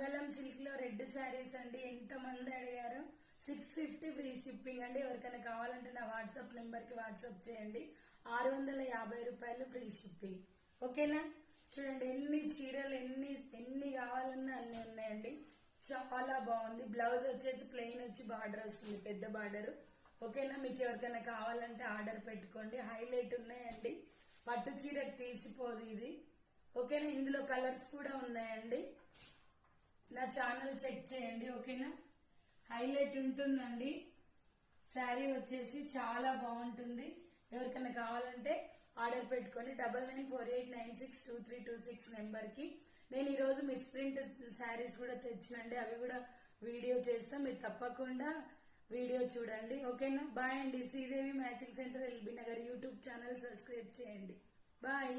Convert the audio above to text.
మంగళం సిల్క్ లో రెడ్ శారీస్ అండి. ఎంత మంది అడిగారు. 650 ఫ్రీ షిప్పింగ్ అండి. ఎవరికైనా కావాలంటే నా వాట్సాప్ నెంబర్ కి వాట్సాప్ చేయండి. 650 రూపాయలు ఫ్రీ షిప్పింగ్. ఓకేనా? చూడండి ఎన్ని చీరలు ఎన్ని కావాలన్నా అన్ని ఉన్నాయండి. చాలా బాగుంది. బ్లౌజ్ వచ్చేసి ప్లెయిన్ వచ్చి బార్డర్ వస్తుంది, పెద్ద బార్డర్. ఓకేనా? మీకు ఎవరికైనా కావాలంటే ఆర్డర్ పెట్టుకోండి. హైలైట్ ఉన్నాయండి. పట్టు చీరకు తీసిపోదు ఇది. ఓకేనా? ఇందులో కలర్స్ కూడా ఉన్నాయండి. నా ఛానల్ చెక్ చేయండి. ఓకేనా? హైలైట్ ఉంటుందండి. శారీ వచ్చేసి చాలా బాగుంటుంది. ఎవరికైనా కావాలంటే ఆర్డర్ పెట్టుకోండి. 9948962326 నెంబర్ కి. నేను ఈరోజు మిస్ ప్రింట్ శారీస్ కూడా తెచ్చినండి. అవి కూడా వీడియో చేస్తా. మీరు తప్పకుండా వీడియో చూడండి. ఓకేనా? బాయ్ అండి. Sridevi matching centre, LB Nagar YouTube channel subscribe చేయండి. బాయ్.